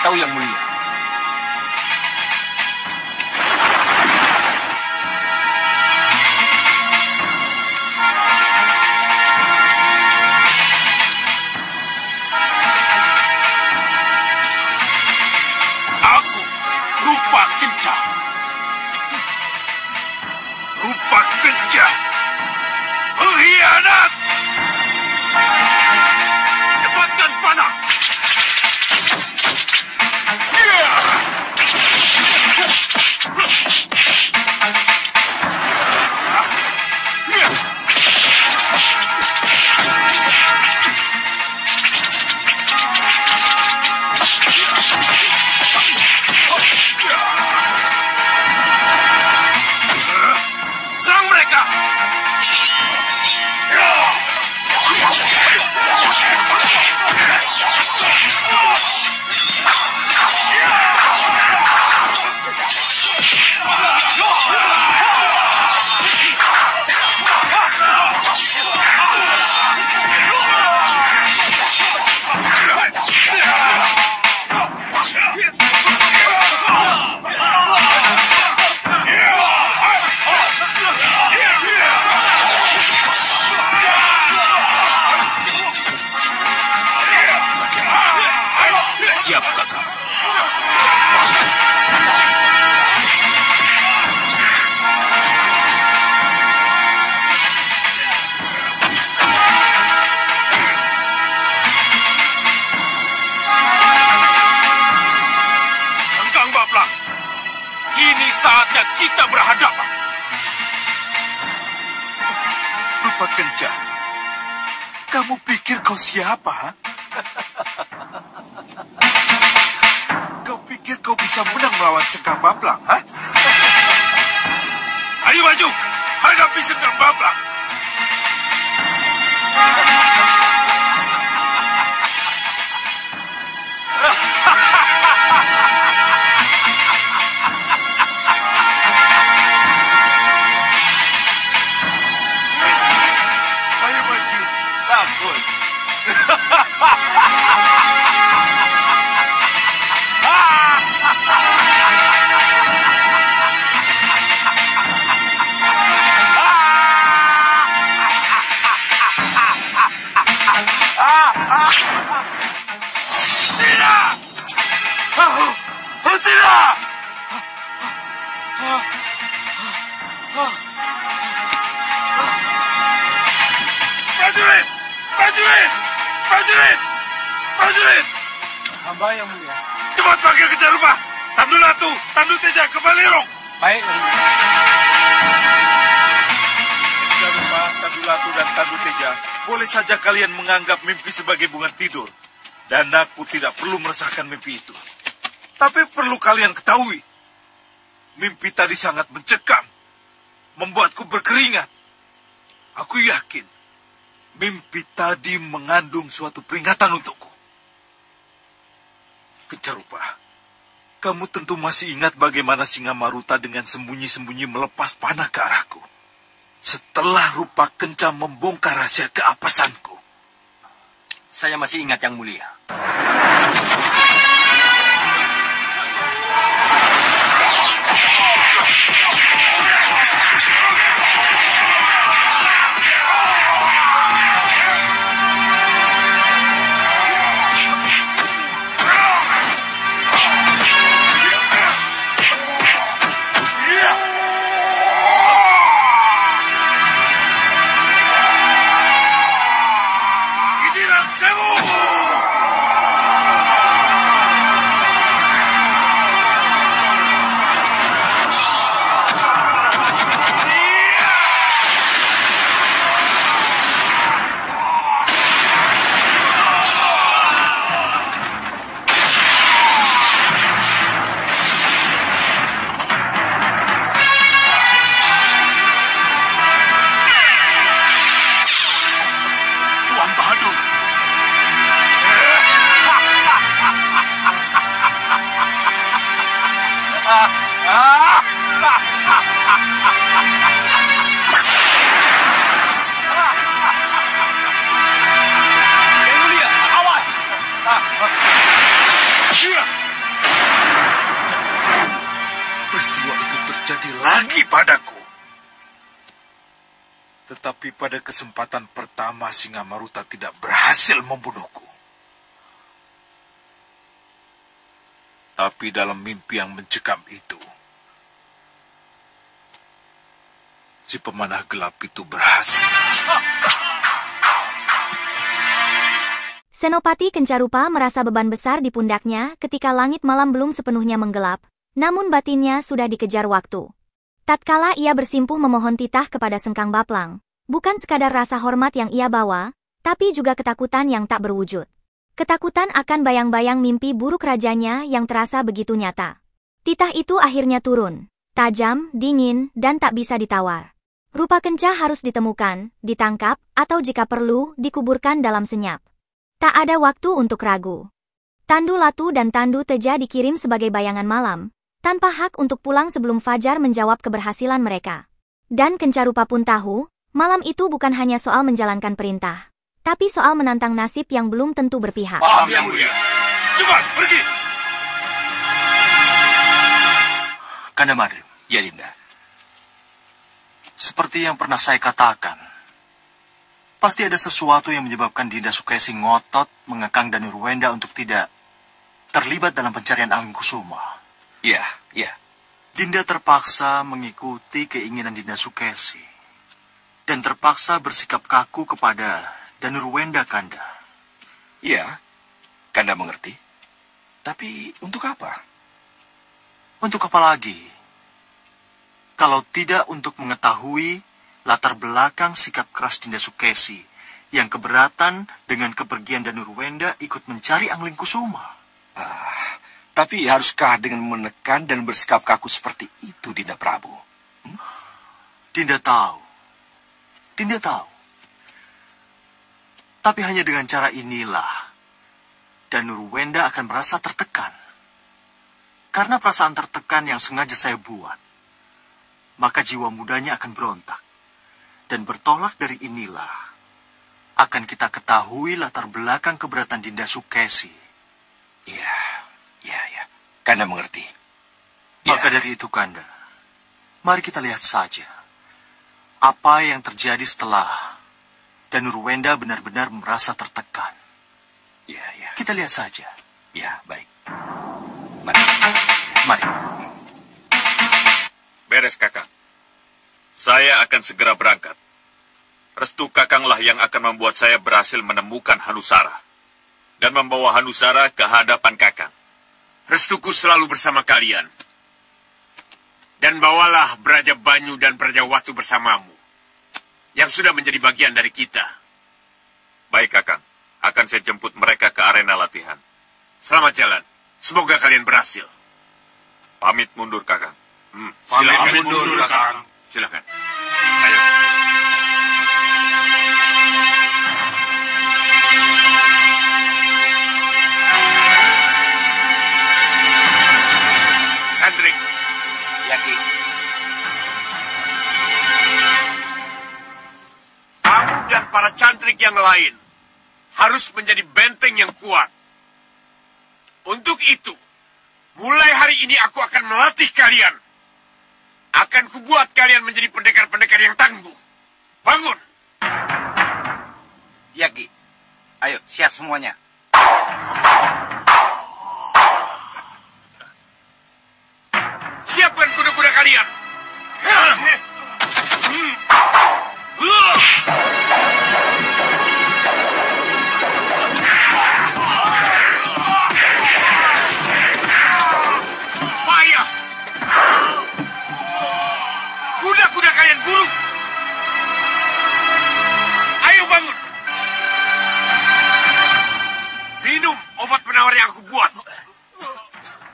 tahu yang mulia. Aku, Rupa Kenca. Rupa Kenca. Pengkhianat! Lepaskan panah! Serang mereka! Siap, kakak. Sengkang Bablang, kini saatnya kita berhadapan. Rupa Kenca, kamu pikir kau siapa? Ha? Kau pikir kau bisa menang melawan Sengkang Bablang? Ha? Ayo maju, hadapi Sengkang Bablang. Ayo maju, takut. Tidak! Tidak! Prajurit! Prajurit! Prajurit! Prajurit! Hamba yang mulia. Cepat panggil Kejar Rupa! Tandu Latu, Tandu Teja, kembali rong! Baik, yang mulia. Kejar Rupa, Tandu Latu, dan Tandu Teja, boleh saja kalian menganggap mimpi sebagai bunga tidur. Dan aku tidak perlu merasakan mimpi itu. Tapi perlu kalian ketahui, mimpi tadi sangat mencekam, membuatku berkeringat. Aku yakin, mimpi tadi mengandung suatu peringatan untukku. Kejar Rupa, kamu tentu masih ingat bagaimana Singa Maruta dengan sembunyi-sembunyi melepas panah ke arahku. Setelah Rupa Kenca membongkar rahasia keapasanku. Saya masih ingat yang mulia. Inilah Sewu! terjadi lagi padaku. Tetapi pada kesempatan pertama Singa-Maruta tidak berhasil membunuhku. Tapi dalam mimpi yang mencekam itu, si pemanah gelap itu berhasil. Senopati Kencarupa merasa beban besar di pundaknya ketika langit malam belum sepenuhnya menggelap, namun batinnya sudah dikejar waktu. Tatkala ia bersimpuh memohon titah kepada Sengkang Baplang, bukan sekadar rasa hormat yang ia bawa, tapi juga ketakutan yang tak berwujud. Ketakutan akan bayang-bayang mimpi buruk rajanya yang terasa begitu nyata. Titah itu akhirnya turun, tajam, dingin, dan tak bisa ditawar. Rupa Kenca harus ditemukan, ditangkap, atau jika perlu, dikuburkan dalam senyap. Tak ada waktu untuk ragu. Tandu Latu dan Tandu Teja dikirim sebagai bayangan malam, tanpa hak untuk pulang sebelum fajar menjawab keberhasilan mereka. Dan Kencarupa pun tahu, malam itu bukan hanya soal menjalankan perintah, tapi soal menantang nasib yang belum tentu berpihak. Paham, Yang Mulia. Cepat, pergi! Kanda Madrim, ya Dinda. Seperti yang pernah saya katakan, pasti ada sesuatu yang menyebabkan Dinda Sukesi ngotot mengekang Danurwenda untuk tidak terlibat dalam pencarian Alengkusuma. Iya, iya. Dinda terpaksa mengikuti keinginan Dinda Sukesi dan terpaksa bersikap kaku kepada Danurwenda, Kanda. Iya, Kanda mengerti. Tapi untuk apa? Untuk apa lagi? Kalau tidak untuk mengetahui latar belakang sikap keras Dinda Sukesi yang keberatan dengan kepergian Danurwenda ikut mencari Anglingkusuma. Tapi haruskah dengan menekan dan bersikap kaku seperti itu, Dinda Prabu? Dinda tahu. Dinda tahu. Tapi hanya dengan cara inilah Danurwenda akan merasa tertekan. Karena perasaan tertekan yang sengaja saya buat, maka jiwa mudanya akan berontak. Dan bertolak dari inilah akan kita ketahui latar belakang keberatan Dinda Sukesi. Iya, iya, iya. Kanda mengerti. Maka dari itu, Kanda, mari kita lihat saja apa yang terjadi setelah Danurwenda benar-benar merasa tertekan. Iya, iya. Kita lihat saja. Ya, baik. Mari. Mari. Beres, Kakang. Saya akan segera berangkat. Restu Kakanglah yang akan membuat saya berhasil menemukan Hanusara dan membawa Hanusara ke hadapan Kakang. Restuku selalu bersama kalian. Dan bawalah Braja Banyu dan Braja Watu bersamamu, yang sudah menjadi bagian dari kita. Baik, Kakang. Akan saya jemput mereka ke arena latihan. Selamat jalan. Semoga kalian berhasil. Pamit mundur, Kakang. Pamit mundur, Kakang. Silakan. Ayo. Cantrik. Yaki. Kamu dan para cantrik yang lain harus menjadi benteng yang kuat. Untuk itu, mulai hari ini aku akan melatih kalian. Akan kubuat kalian menjadi pendekar-pendekar yang tangguh. Bangun! Yaki. Ayo, siap semuanya. Siapkan kuda-kuda kalian. Payah. Kuda-kuda kalian buruk. Ayo bangun. Minum obat penawar yang aku buat.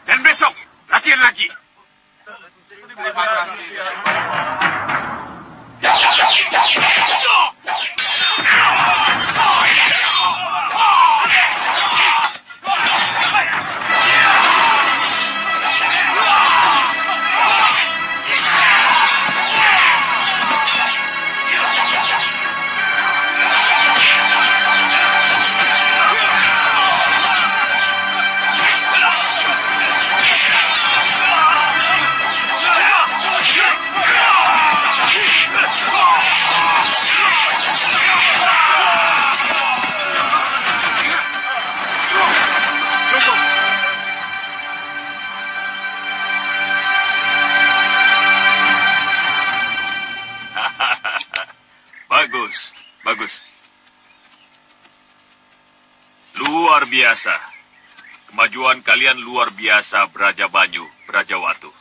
Dan besok latihan lagi. Terima kasih. biasa. Kemajuan kalian luar biasa, Braja Banyu, Braja Watu.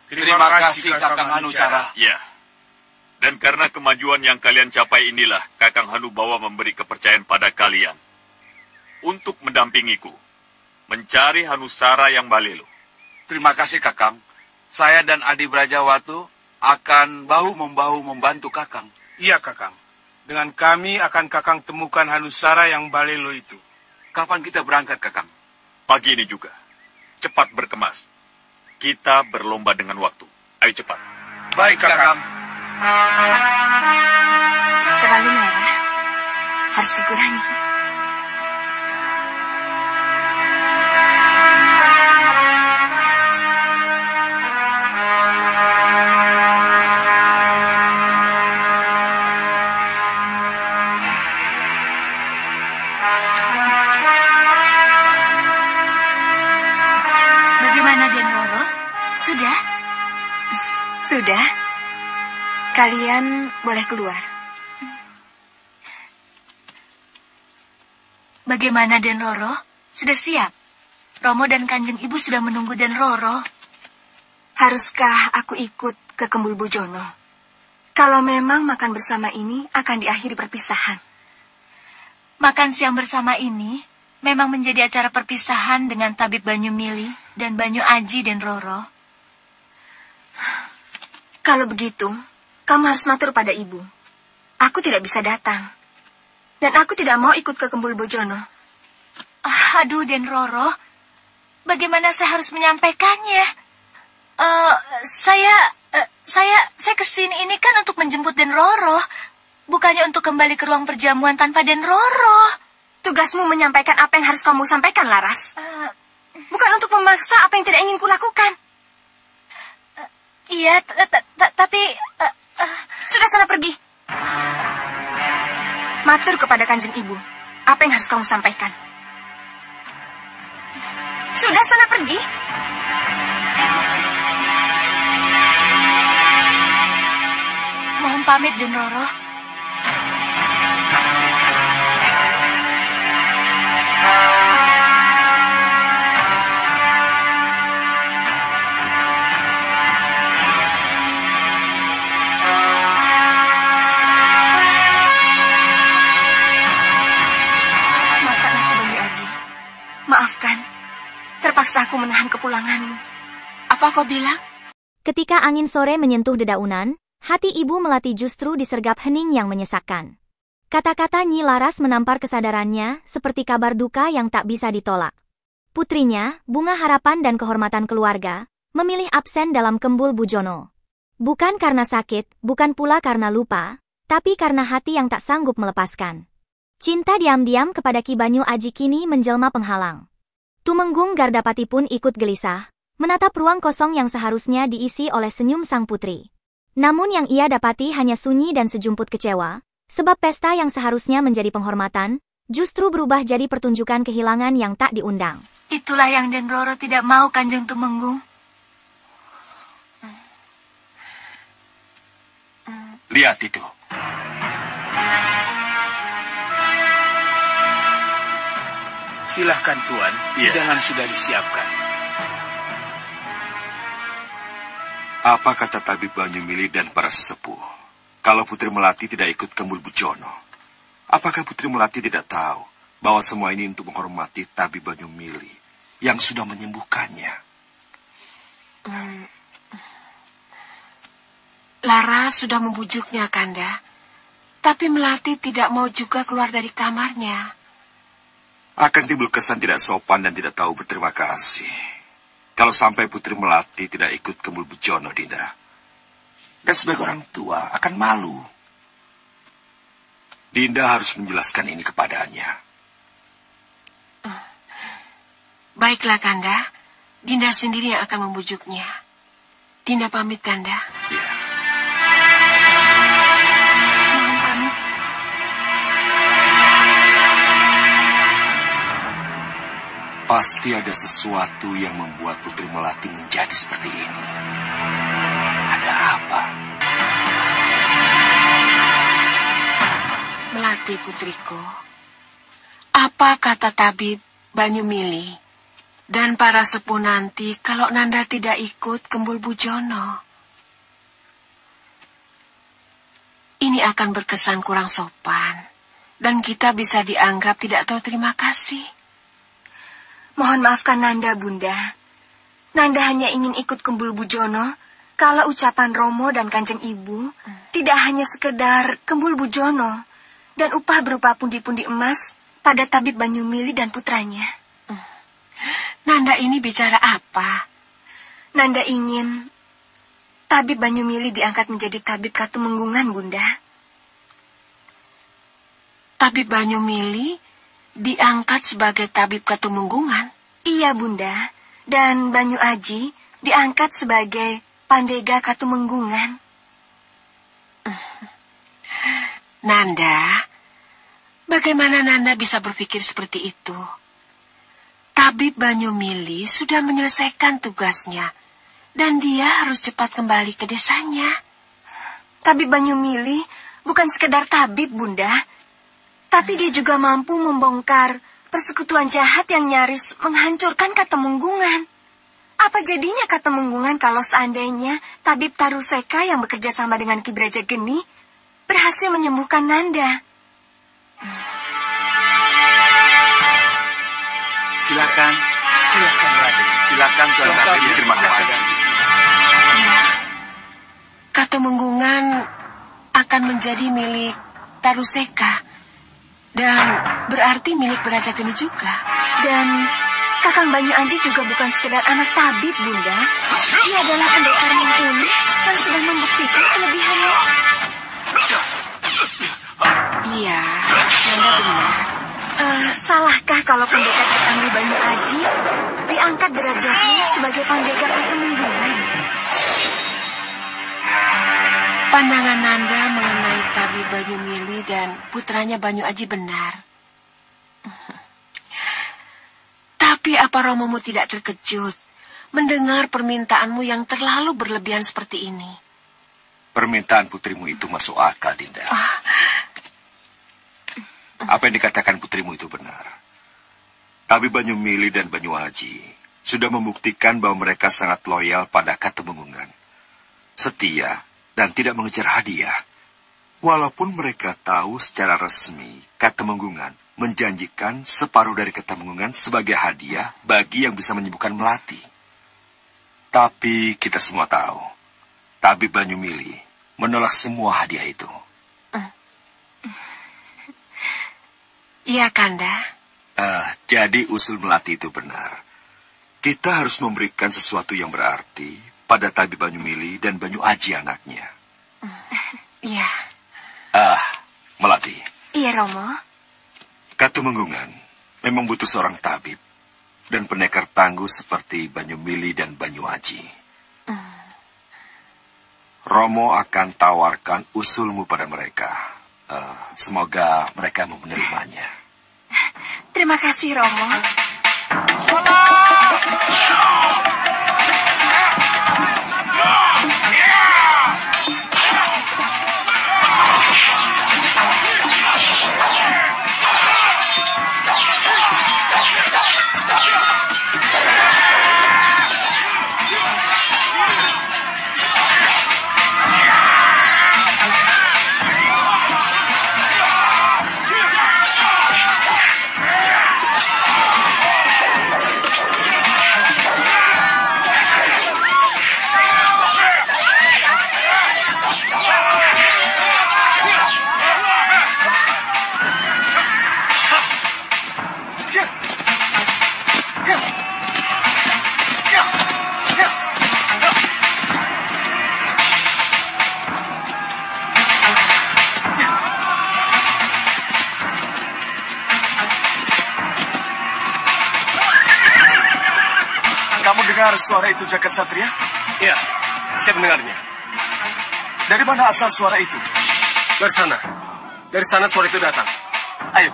Terima kasih Kakang Hanucara. Ya. Dan karena kemajuan yang kalian capai inilah, Kakang Hanubawa memberi kepercayaan pada kalian untuk mendampingiku, mencari Hanusara yang balelo. Terima kasih Kakang. Saya dan Adi Brajawatu akan bahu-membahu membantu Kakang. Iya Kakang. Dengan kami akan Kakang temukan Hanusara yang balelo itu. Kapan kita berangkat Kakang? Pagi ini juga. Cepat berkemas. Kita berlomba dengan waktu. Ayo cepat. Baik Kakang. Terlalu merah. Harus dikurangi. Bagaimana Den Roro? Sudah? Sudah. Kalian boleh keluar. Bagaimana Den Roro? Sudah siap? Romo dan Kanjeng Ibu sudah menunggu Den Roro. Haruskah aku ikut ke Kembul Bojono? Kalau memang makan bersama ini akan diakhiri perpisahan. Makan siang bersama ini memang menjadi acara perpisahan dengan Tabib Banyu Mili dan Banyu Aji Den Roro. Kalau begitu, kamu harus matur pada ibu. Aku tidak bisa datang. Dan aku tidak mau ikut ke Kembul Bojono. Aduh Den Roro, bagaimana saya harus menyampaikannya? Saya kesini ini kan untuk menjemput Den Roro, bukannya untuk kembali ke ruang perjamuan tanpa Den Roro. Tugasmu menyampaikan apa yang harus kamu sampaikan, Laras. Bukan untuk memaksa apa yang tidak ingin kulakukan. Iya, tapi... Sudah sana pergi. Matur kepada Kanjeng Ibu. Apa yang harus kamu sampaikan? Sudah sana pergi. Mohon pamit Den Roro. Terpaksa aku menahan kepulanganmu. Apa kau bilang? Ketika angin sore menyentuh dedaunan, hati Ibu Melati justru disergap hening yang menyesakkan. Kata-kata Nyi Laras menampar kesadarannya seperti kabar duka yang tak bisa ditolak. Putrinya, bunga harapan dan kehormatan keluarga, memilih absen dalam Kembul Bojono. Bukan karena sakit, bukan pula karena lupa, tapi karena hati yang tak sanggup melepaskan. Cinta diam-diam kepada Ki Banyu Aji kini menjelma penghalang. Tumenggung Gardapati pun ikut gelisah, menatap ruang kosong yang seharusnya diisi oleh senyum sang putri. Namun yang ia dapati hanya sunyi dan sejumput kecewa, sebab pesta yang seharusnya menjadi penghormatan, justru berubah jadi pertunjukan kehilangan yang tak diundang. Itulah yang Den Roro tidak mau, Kanjeng Tumenggung. Lihat itu. Silahkan Tuan, hidangan sudah disiapkan. Apa kata Tabib Banyu Mili dan para sesepuh? Kalau Putri Melati tidak ikut Kembul Bojono, apakah Putri Melati tidak tahu bahwa semua ini untuk menghormati Tabib Banyu Mili yang sudah menyembuhkannya? Lara sudah membujuknya, Kanda. Tapi Melati tidak mau juga keluar dari kamarnya. Akan timbul kesan tidak sopan dan tidak tahu berterima kasih. Kalau sampai Putri Melati tidak ikut Kembul Bojono, Dinda. Dan sebagai orang tua akan malu. Dinda harus menjelaskan ini kepadanya. Baiklah, Kanda. Dinda sendiri yang akan membujuknya. Dinda pamit, Kanda. Ya. Mohon pamit. Pasti ada sesuatu yang membuat Putri Melati menjadi seperti ini. Ada apa? Melati, putriku. Apa kata tabib Banyumili dan para sepuh nanti kalau Nanda tidak ikut Kembul Bujono? Ini akan berkesan kurang sopan, dan kita bisa dianggap tidak tahu terima kasih. Mohon maafkan Nanda, Bunda. Nanda hanya ingin ikut Kembul Bujono kalau ucapan Romo dan Kanjeng Ibu tidak hanya sekedar Kembul Bujono dan upah berupa pundi-pundi emas pada tabib Banyumili dan putranya. Nanda ini bicara apa? Nanda ingin tabib Banyumili diangkat menjadi tabib Katumenggungan, Bunda. Tabib Banyumili diangkat sebagai tabib Katumenggungan? Iya, Bunda. Dan Banyu Aji diangkat sebagai Pandega Katumenggungan. Nanda, bagaimana Nanda bisa berpikir seperti itu? Tabib Banyumili sudah menyelesaikan tugasnya, dan dia harus cepat kembali ke desanya. Tabib Banyumili bukan sekedar tabib, Bunda. Tapi dia juga mampu membongkar persekutuan jahat yang nyaris menghancurkan Katemenggungan. Apa jadinya Katemenggungan kalau seandainya tabib Taruseka yang bekerja sama dengan Ki Braja Geni berhasil menyembuhkan Nanda? Silakan, Raden. Silakan Tuan Tabib. Terima kasih. Katemenggungan akan menjadi milik Taruseka dan berarti milik Braja Geni juga. Dan Kakang Banyu Aji juga bukan sekedar anak tabib, Bunda. Dia adalah pendekar mumpuni yang sudah membuktikan kelebihannya. Iya, Nanda benar. Salahkah kalau pendekar Kakang Banyu Aji diangkat derajatnya sebagai pendekar Katemenggungan? Pandangan Nanda mengenai tabib Banyumili dan putranya Banyu Aji benar. Tapi apa Romomu tidak terkejut mendengar permintaanmu yang terlalu berlebihan seperti ini? Permintaan putrimu itu masuk akal, Dinda. Apa yang dikatakan putrimu itu benar. Tabib Banyumili dan Banyu Aji sudah membuktikan bahwa mereka sangat loyal pada Katemenggungan, setia dan tidak mengejar hadiah. Walaupun mereka tahu secara resmi Katemenggungan menjanjikan separuh dari Katemenggungan sebagai hadiah bagi yang bisa menyembuhkan Melati. Tapi kita semua tahu, Tabib Banyumili menolak semua hadiah itu. Iya, Kanda. Jadi usul Melati itu benar. Kita harus memberikan sesuatu yang berarti pada Tabib Banyumili dan Banyu Aji anaknya. Iya. Melati. Iya, Romo. Katemenggungan memang butuh seorang tabib dan pendekar tangguh seperti Banyumili dan Banyu Aji. Romo akan tawarkan usulmu pada mereka. Semoga mereka mau menerimanya. Terima kasih, Romo. Kamu dengar suara itu, Jagat Satria? Iya, saya mendengarnya. Dari mana asal suara itu? Dari sana. Dari sana suara itu datang. Ayo.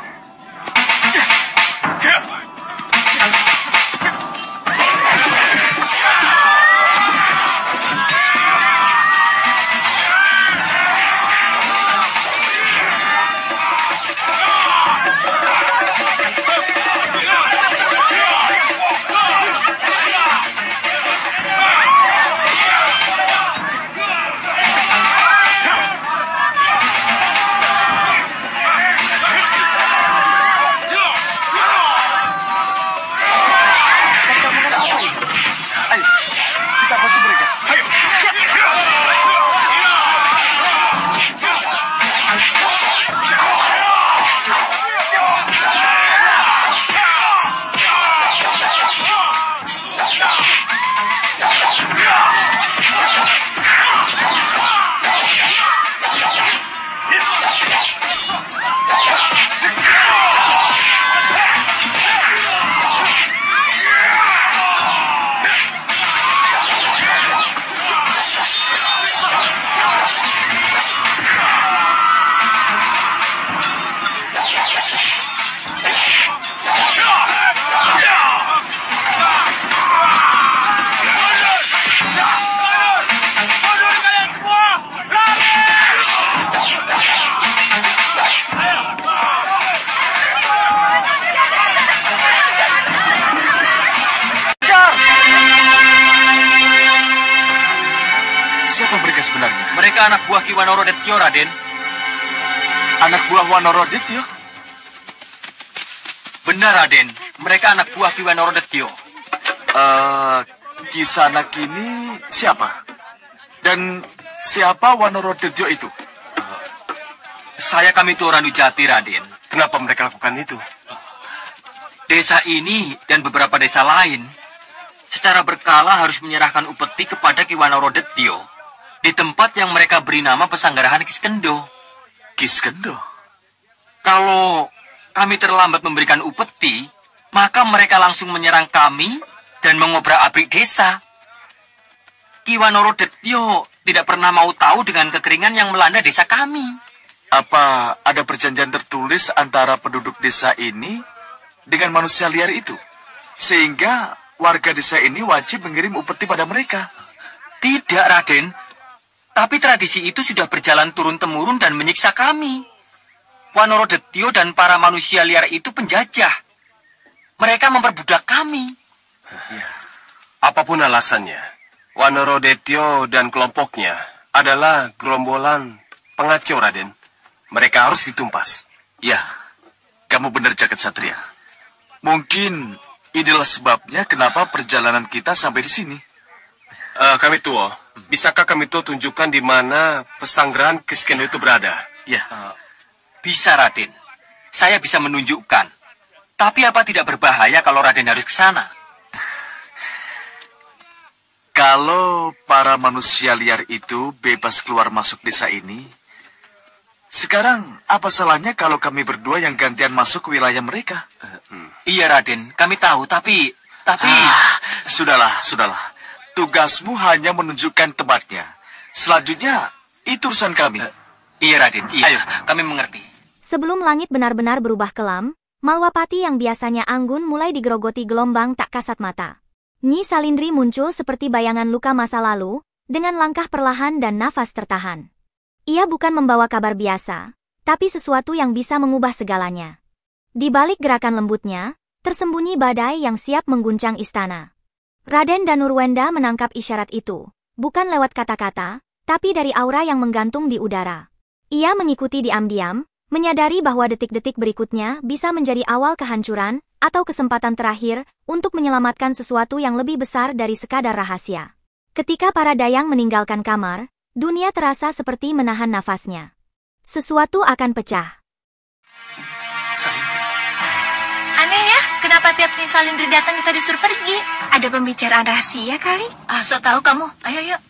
Mereka anak buah Ki Wanorodetyo, Raden. Anak buah Wanorodetyo? Benar, Raden. Mereka anak buah Ki Wanorodetyo. Kisanak ini siapa? Dan siapa Wanorodetyo itu? Saya Kamito Ranujati, Raden. Kenapa mereka lakukan itu? Desa ini dan beberapa desa lain secara berkala harus menyerahkan upeti kepada Ki Wanorodetyo di tempat yang mereka beri nama Pesanggarahan Kiskendo. Kiskendo? Kalau kami terlambat memberikan upeti, maka mereka langsung menyerang kami dan mengobrak-abrik desa. Ki Wanorodetyo tidak pernah mau tahu dengan kekeringan yang melanda desa kami. Apa ada perjanjian tertulis antara penduduk desa ini dengan manusia liar itu? Sehingga warga desa ini wajib mengirim upeti pada mereka. Tidak, Raden. Tapi tradisi itu sudah berjalan turun-temurun dan menyiksa kami. Wanorodetyo dan para manusia liar itu penjajah. Mereka memperbudak kami. Apapun alasannya, Wanorodetyo dan kelompoknya adalah gerombolan pengacau, Raden. Mereka harus ditumpas. Ya, kamu benar, Jagat Satria. Mungkin inilah sebabnya kenapa perjalanan kita sampai di sini. Kamito, bisakah Kamito tunjukkan di mana Pesanggerahan Kiskendo itu berada? Ya. Bisa, Raden. Saya bisa menunjukkan. Tapi apa tidak berbahaya kalau Raden harus ke sana? Kalau para manusia liar itu bebas keluar masuk desa ini, sekarang apa salahnya kalau kami berdua yang gantian masuk ke wilayah mereka? Iya, Raden. Kami tahu, tapi... Sudahlah. Tugasmu hanya menunjukkan tempatnya. Selanjutnya, itu urusan kami. Iya, Raden. Iya. Ayo, kami mengerti. Sebelum langit benar-benar berubah kelam, Malwapati yang biasanya anggun mulai digerogoti gelombang tak kasat mata. Nyi Salindri muncul seperti bayangan luka masa lalu, dengan langkah perlahan dan nafas tertahan. Ia bukan membawa kabar biasa, tapi sesuatu yang bisa mengubah segalanya. Di balik gerakan lembutnya, tersembunyi badai yang siap mengguncang istana. Raden Danurwenda menangkap isyarat itu, bukan lewat kata-kata, tapi dari aura yang menggantung di udara. Ia mengikuti diam-diam, menyadari bahwa detik-detik berikutnya bisa menjadi awal kehancuran atau kesempatan terakhir untuk menyelamatkan sesuatu yang lebih besar dari sekadar rahasia. Ketika para dayang meninggalkan kamar, dunia terasa seperti menahan nafasnya. Sesuatu akan pecah. Salindri. Aneh ya, kenapa tiap Nyi Salindri datang kita disuruh pergi? Ada pembicaraan rahasia kali? So tahu kamu. Ayo.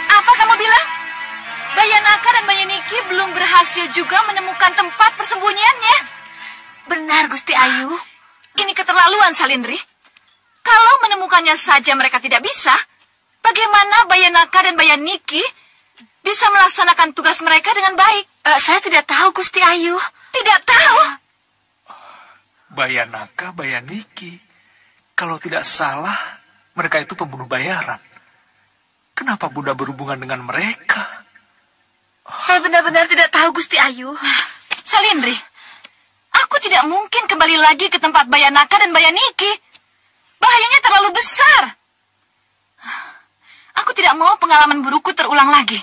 Apa kamu bilang? Bayanaka dan Bayaniki belum berhasil juga menemukan tempat persembunyiannya. Benar, Gusti Ayu. Ini keterlaluan, Salindri. Kalau menemukannya saja mereka tidak bisa, bagaimana Bayanaka dan Bayaniki bisa melaksanakan tugas mereka dengan baik? Saya tidak tahu, Gusti Ayu. Tidak tahu? Bayanaka, Bayaniki. Kalau tidak salah, mereka itu pembunuh bayaran. Kenapa Bunda berhubungan dengan mereka? Saya benar-benar tidak tahu, Gusti Ayu. Salindri, aku tidak mungkin kembali lagi ke tempat Bayanaka dan Bayaniki. Bahayanya terlalu besar. Aku tidak mau pengalaman burukku terulang lagi.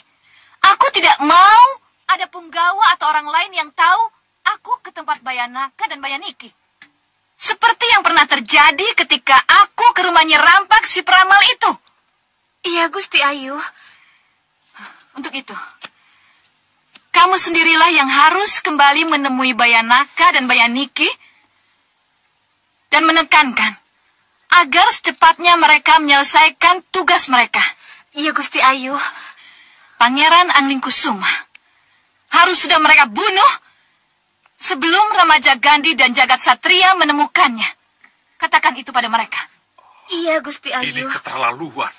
Aku tidak mau ada punggawa atau orang lain yang tahu aku ke tempat Bayanaka dan Bayaniki. Seperti yang pernah terjadi ketika aku ke rumahnya rampak si peramal itu. Iya, Gusti Ayu. Untuk itu, kamu sendirilah yang harus kembali menemui Bayanaka dan Bayaniki dan menekankan agar secepatnya mereka menyelesaikan tugas mereka. Iya, Gusti Ayu. Pangeran Anglingkusuma harus sudah mereka bunuh sebelum Ramaja Gandhi dan Jagat Satria menemukannya. Katakan itu pada mereka. Iya, Gusti Ayu. Ini keterlaluan.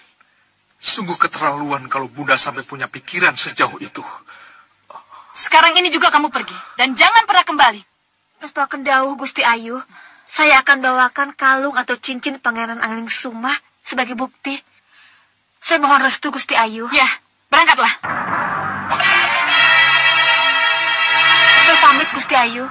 Sungguh keterlaluan kalau Bunda sampai punya pikiran sejauh itu. Sekarang ini juga kamu pergi dan jangan pernah kembali. Akan dawuh, Gusti Ayu. Saya akan bawakan kalung atau cincin Pangeran Anglingkusuma sebagai bukti. Saya mohon restu, Gusti Ayu. Ya, berangkatlah. Saya pamit, Gusti Ayu.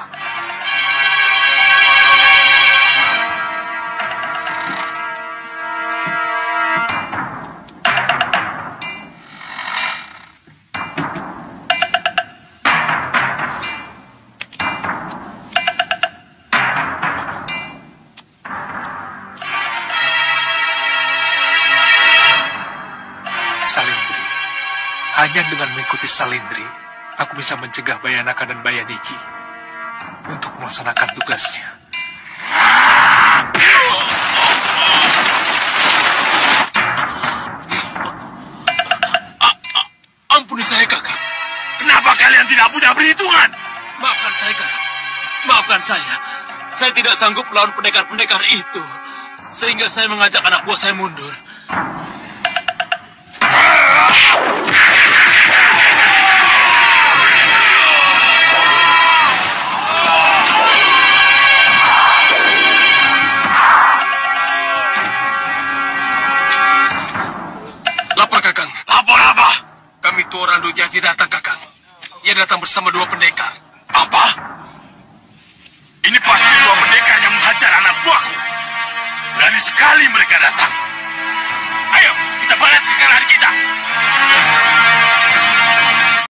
Hanya dengan mengikuti Salindri, aku bisa mencegah Bayanaka dan Bayaniki untuk melaksanakan tugasnya. Ampuni saya, Kakak. Kenapa kalian tidak punya perhitungan? Maafkan saya, Kakak. Maafkan saya. Saya tidak sanggup melawan pendekar-pendekar itu. Sehingga saya mengajak anak buah saya mundur. Lapor, Kakang. Lapor apa? Kami Tuoran Dujati datang, Kakang. Ia datang bersama 2 pendekar. Apa? Ini pasti 2 pendekar yang menghajar anak buahku. Berani sekali mereka datang. Ayo, kita balas kekalahan kita.